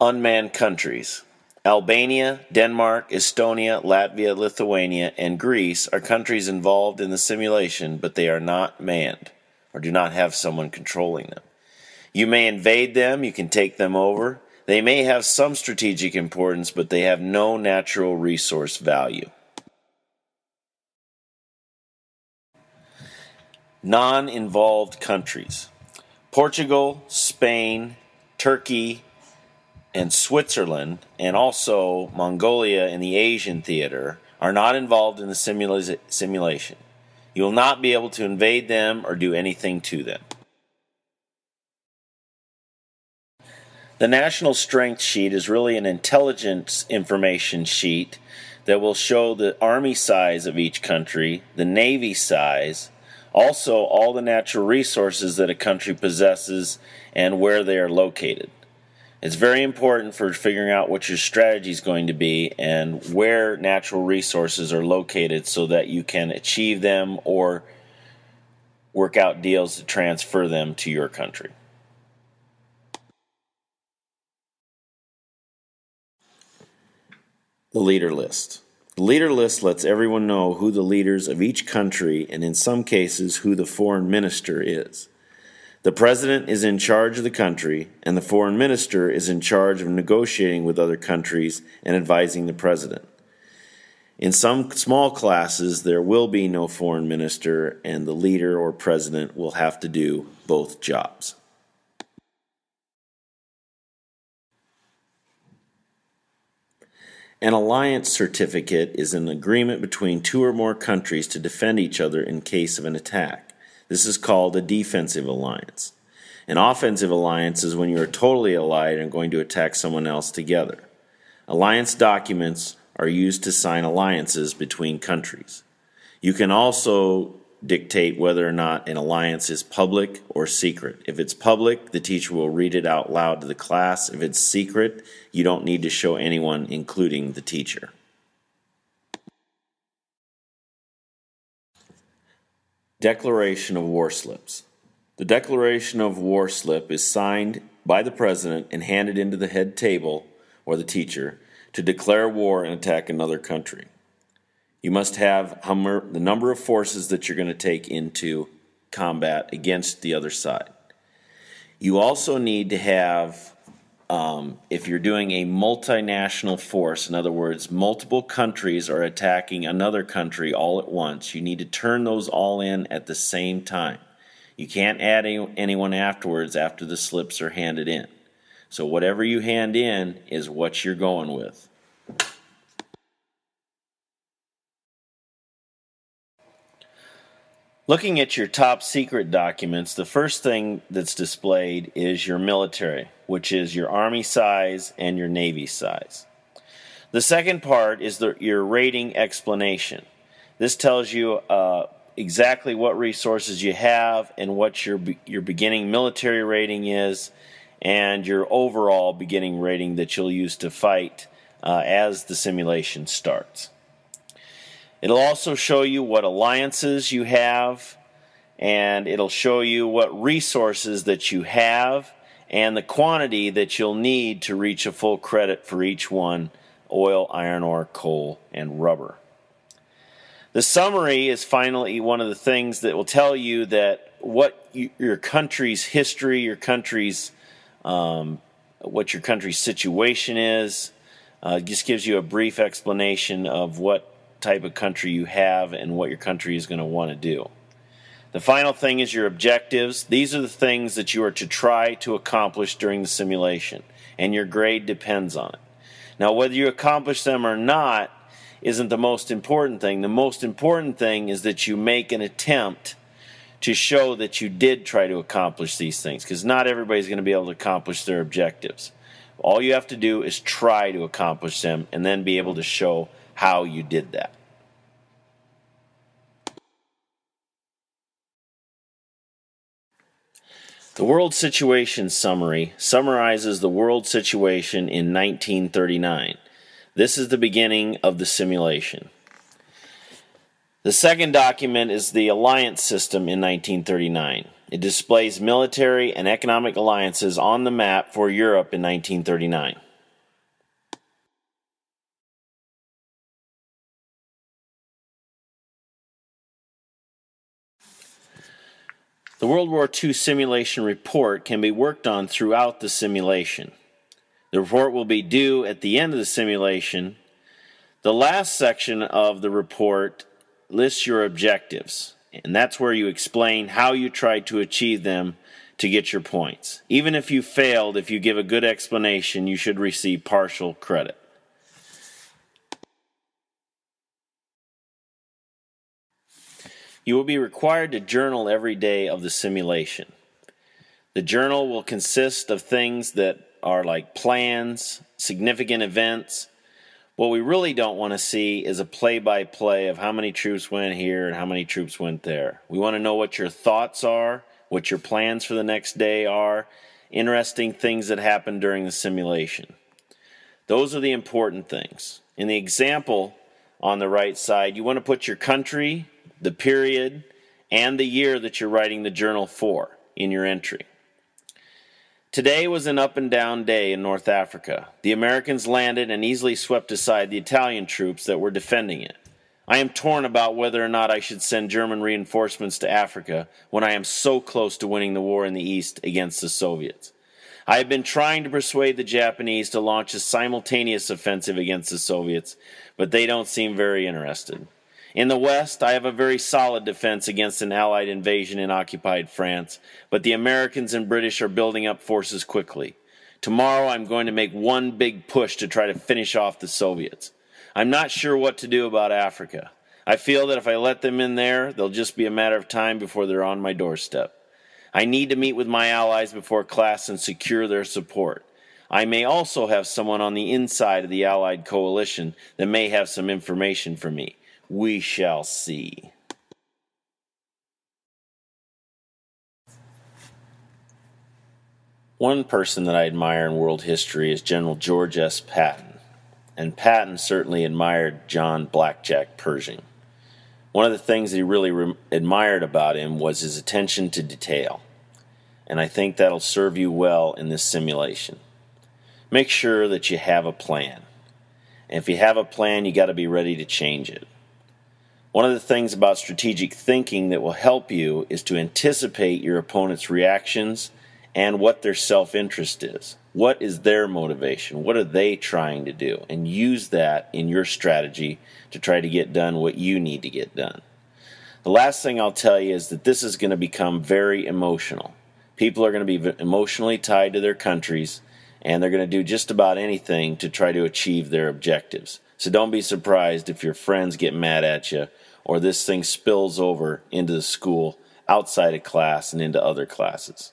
Unmanned countries. Albania, Denmark, Estonia, Latvia, Lithuania, and Greece are countries involved in the simulation, but they are not manned, or do not have someone controlling them. You may invade them, you can take them over. They may have some strategic importance, but they have no natural resource value. Non-involved countries. Portugal, Spain, Turkey, and Switzerland, and also Mongolia in the Asian theater, are not involved in the simulation. You will not be able to invade them or do anything to them. The National Strength Sheet is really an intelligence information sheet that will show the army size of each country, the navy size, also all the natural resources that a country possesses and where they are located. It's very important for figuring out what your strategy is going to be and where natural resources are located so that you can achieve them or work out deals to transfer them to your country. The leader list. The leader list lets everyone know who the leaders of each country and in some cases who the foreign minister is. The president is in charge of the country, and the foreign minister is in charge of negotiating with other countries and advising the president. In some small classes, there will be no foreign minister, and the leader or president will have to do both jobs. An alliance certificate is an agreement between two or more countries to defend each other in case of an attack. This is called a defensive alliance. An offensive alliance is when you are totally allied and going to attack someone else together. Alliance documents are used to sign alliances between countries. You can also dictate whether or not an alliance is public or secret. If it's public, the teacher will read it out loud to the class. If it's secret, you don't need to show anyone, including the teacher. Declaration of War Slips. The Declaration of War Slip is signed by the President and handed into the head table, or the teacher, to declare war and attack another country. You must have the number of forces that you're going to take into combat against the other side. You also need to have, if you're doing a multinational force, in other words, multiple countries are attacking another country all at once, you need to turn those all in at the same time. You can't add anyone afterwards after the slips are handed in. So whatever you hand in is what you're going with. Looking at your top secret documents, the first thing that's displayed is your military, which is your Army size and your Navy size. The second part is your rating explanation. This tells you exactly what resources you have and what your beginning military rating is and your overall beginning rating that you'll use to fight as the simulation starts. It'll also show you what alliances you have, and it'll show you what resources that you have and the quantity that you'll need to reach a full credit for each one: oil, iron ore, coal, and rubber. The summary is finally one of the things that will tell you that what your country's history, your country's what your country's situation is. Just gives you a brief explanation of what type of country you have and what your country is going to want to do. The final thing is your objectives. These are the things that you are to try to accomplish during the simulation, and your grade depends on it. Now, whether you accomplish them or not isn't the most important thing. The most important thing is that you make an attempt to show that you did try to accomplish these things, because not everybody's going to be able to accomplish their objectives. All you have to do is try to accomplish them and then be able to show how you did that. The World Situation Summary summarizes the world situation in 1939. This is the beginning of the simulation. The second document is the alliance system in 1939. It displays military and economic alliances on the map for Europe in 1939. The World War II simulation report can be worked on throughout the simulation. The report will be due at the end of the simulation. The last section of the report lists your objectives, and that's where you explain how you tried to achieve them to get your points. Even if you failed, if you give a good explanation, you should receive partial credit. You will be required to journal every day of the simulation. The journal will consist of things that are like plans, significant events. What we really don't want to see is a play-by-play of how many troops went here and how many troops went there. We want to know what your thoughts are, what your plans for the next day are, interesting things that happened during the simulation. Those are the important things. In the example on the right side, you want to put your country, the period, and the year that you're writing the journal for in your entry. Today was an up and down day in North Africa. The Americans landed and easily swept aside the Italian troops that were defending it. I am torn about whether or not I should send German reinforcements to Africa when I am so close to winning the war in the East against the Soviets. I have been trying to persuade the Japanese to launch a simultaneous offensive against the Soviets, but they don't seem very interested. In the West, I have a very solid defense against an Allied invasion in occupied France, but the Americans and British are building up forces quickly. Tomorrow I'm going to make one big push to try to finish off the Soviets. I'm not sure what to do about Africa. I feel that if I let them in there, they'll just be a matter of time before they're on my doorstep. I need to meet with my allies before class and secure their support. I may also have someone on the inside of the Allied coalition that may have some information for me. We shall see. One person that I admire in world history is General George S. Patton, and Patton certainly admired John Blackjack Pershing. One of the things that he really admired about him was his attention to detail, and I think that'll serve you well in this simulation. Make sure that you have a plan, and if you have a plan, you got to be ready to change it. One of the things about strategic thinking that will help you is to anticipate your opponent's reactions and what their self-interest is. What is their motivation? What are they trying to do? And use that in your strategy to try to get done what you need to get done. The last thing I'll tell you is that this is going to become very emotional. People are going to be emotionally tied to their countries, and they're going to do just about anything to try to achieve their objectives. So don't be surprised if your friends get mad at you or this thing spills over into the school, outside of class, and into other classes.